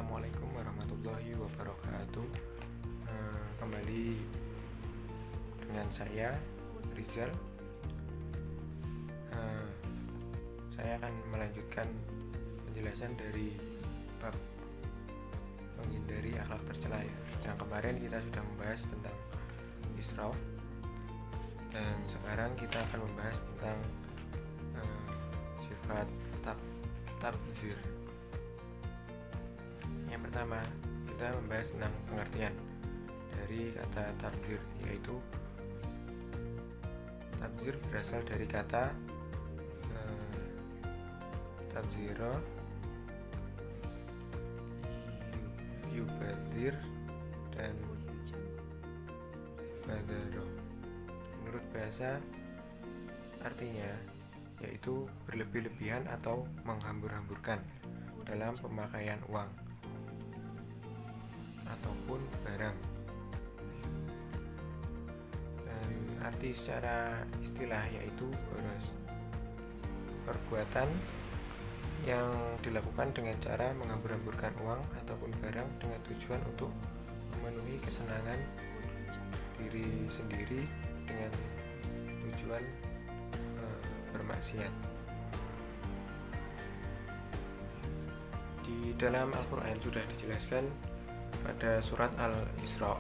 Assalamualaikum warahmatullahi wabarakatuh. Kembali dengan saya Rizal. Saya akan melanjutkan penjelasan dari bab menghindari akhlak tercela ya. Yang kemarin kita sudah membahas tentang israf, dan sekarang kita akan membahas tentang sifat tabdzir. Yang pertama, kita membahas tentang pengertian dari kata tabdzir, yaitu tabdzir berasal dari kata tabzira yubadir dan badaro. Menurut bahasa, artinya yaitu berlebih-lebihan atau menghambur-hamburkan dalam pemakaian uang ataupun barang. Dan arti secara istilah yaitu boros, perbuatan yang dilakukan dengan cara menghambur-hamburkan uang ataupun barang dengan tujuan untuk memenuhi kesenangan diri sendiri dengan tujuan bermaksiat. Di dalam Al-Quran sudah dijelaskan pada surat Al-Isra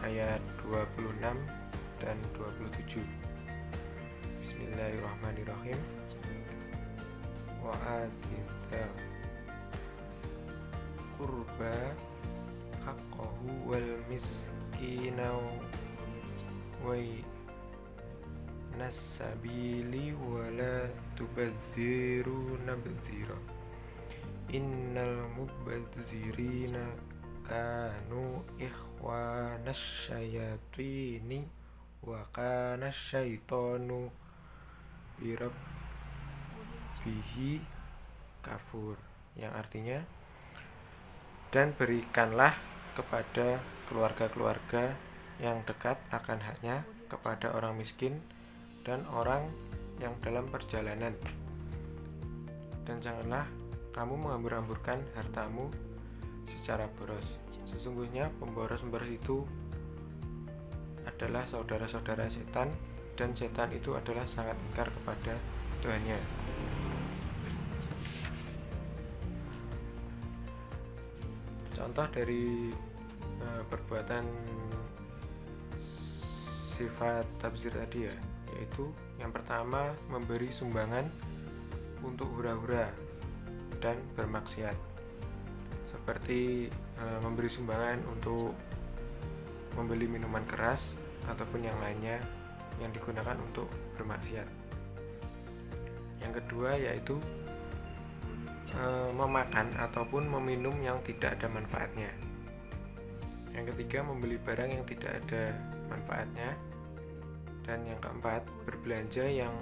ayat 26 dan 27. Bismillahirrahmanirrahim. Wa'atidha qurba haqqahu wal miskina wa nasabili wa la tubadziru nabdzira innal mubadzirina kanu ikhwanas syayatini wa kana syaitanu birabbihi kafur, yang artinya, dan berikanlah kepada keluarga-keluarga yang dekat akan haknya kepada orang miskin dan orang yang dalam perjalanan, dan janganlah kamu menghambur-hamburkan hartamu secara boros. Sesungguhnya pemboros-pemboros itu adalah saudara-saudara setan, dan setan itu adalah sangat ingkar kepada Tuhannya. Contoh dari perbuatan sifat tabdzir tadi ya, yaitu yang pertama, memberi sumbangan untuk hura-hura dan bermaksiat, seperti memberi sumbangan untuk membeli minuman keras ataupun yang lainnya yang digunakan untuk bermaksiat. Yang kedua yaitu memakan ataupun meminum yang tidak ada manfaatnya. Yang ketiga, membeli barang yang tidak ada manfaatnya. Dan yang keempat, berbelanja yang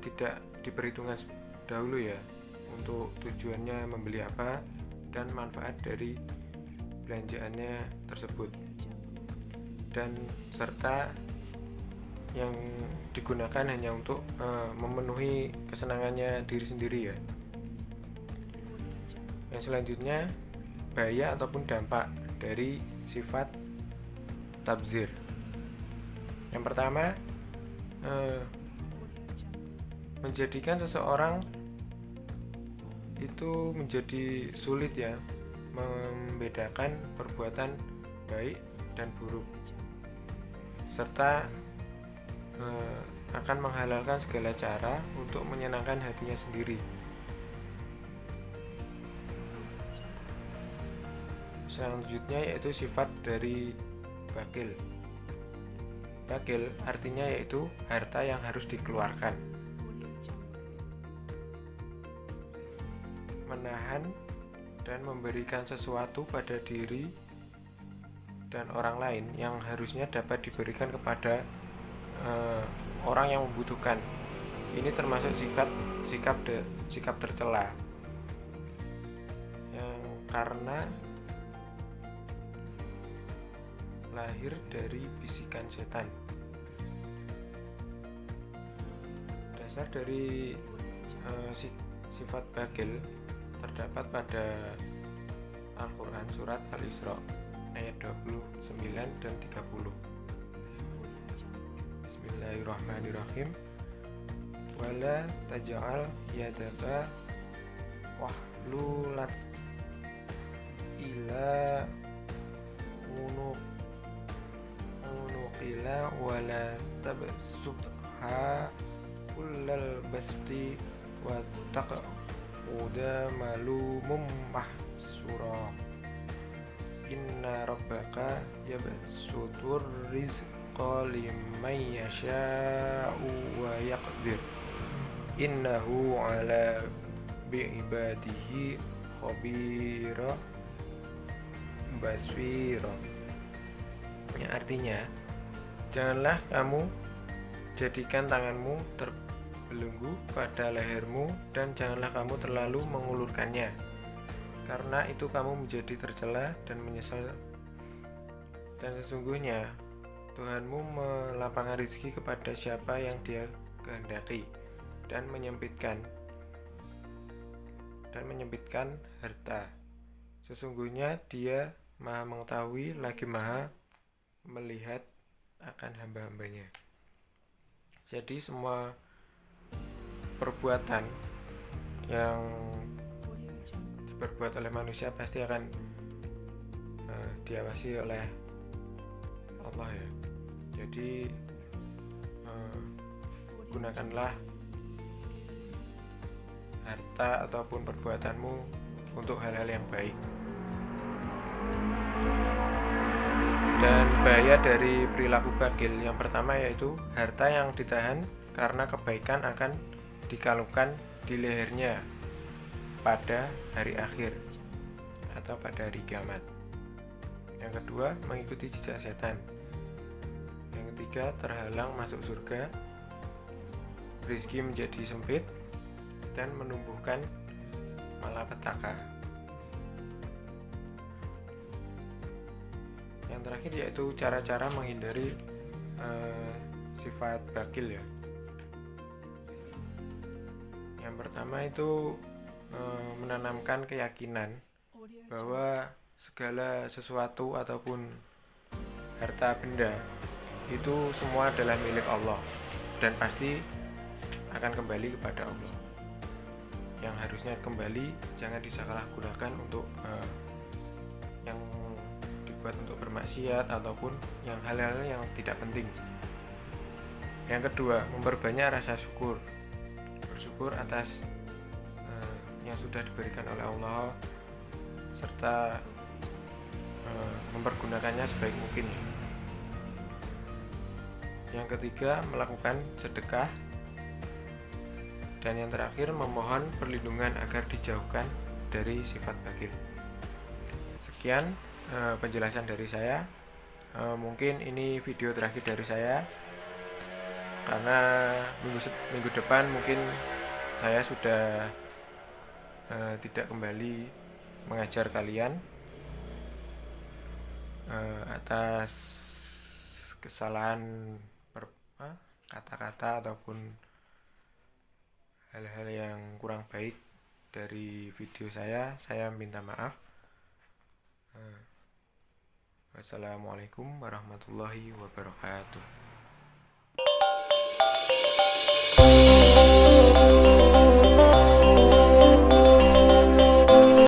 tidak diperhitungkan dahulu ya, untuk tujuannya membeli apa dan manfaat dari belanjaannya tersebut, dan serta yang digunakan hanya untuk memenuhi kesenangannya diri sendiri ya. Yang selanjutnya, bahaya ataupun dampak dari sifat tabdzir. Yang pertama, menjadikan seseorang itu menjadi sulit ya membedakan perbuatan baik dan buruk, serta akan menghalalkan segala cara untuk menyenangkan hatinya sendiri. Selanjutnya yaitu sifat dari bakil. Bakil artinya yaitu harta yang harus dikeluarkan, menahan dan memberikan sesuatu pada diri dan orang lain yang harusnya dapat diberikan kepada orang yang membutuhkan. Ini termasuk sikap tercela yang karena lahir dari bisikan setan. Dasar dari sifat bagil terdapat pada Al-Quran surat Al-Isra ayat 29 dan 30. Bismillahirrahmanirrahim. Wala taj'al yadaka wahlulat ila unuqila wala tabsutha kullal basti wa taq'uda malumum mahsura. Inna rabbaka yabsutur rizqa liman yasha'u wa yaqdir. Innahu ala bi'ibadihi khabira basira. Yang artinya, janganlah kamu jadikan tanganmu terbelenggu pada lehermu, dan janganlah kamu terlalu mengulurkannya, karena itu kamu menjadi tercela dan menyesal. Dan sesungguhnya Tuhanmu melapangkan rezeki kepada siapa yang Dia kehendaki, dan menyempitkan harta. Sesungguhnya Dia Maha mengetahui lagi Maha melihat akan hamba-hambanya. Jadi semua perbuatan yang diperbuat oleh manusia pasti akan diawasi oleh Allah ya. Jadi gunakanlah harta ataupun perbuatanmu untuk hal-hal yang baik. Dan bahaya dari perilaku bagil yang pertama yaitu harta yang ditahan karena kebaikan akan dikalungkan di lehernya pada hari akhir atau pada hari kiamat. Yang kedua, mengikuti jejak setan. Yang ketiga, terhalang masuk surga, rezeki menjadi sempit, dan menumbuhkan malapetaka. Yang terakhir yaitu cara-cara menghindari sifat bagil ya. Yang pertama itu menanamkan keyakinan bahwa segala sesuatu ataupun harta benda itu semua adalah milik Allah dan pasti akan kembali kepada Allah. Yang harusnya kembali jangan disalahgunakan untuk yang dibuat untuk bermaksiat ataupun yang hal-hal yang tidak penting. Yang kedua, memperbanyak rasa syukur, bersyukur atas yang sudah diberikan oleh Allah serta mempergunakannya sebaik mungkin. Yang ketiga, melakukan sedekah. Dan yang terakhir, memohon perlindungan agar dijauhkan dari sifat bagil. Sekian penjelasan dari saya. Mungkin ini video terakhir dari saya, karena minggu depan mungkin saya sudah tidak kembali mengajar kalian atas kesalahan kata-kata ataupun hal-hal yang kurang baik dari video saya minta maaf. Wassalamualaikum warahmatullahi wabarakatuh.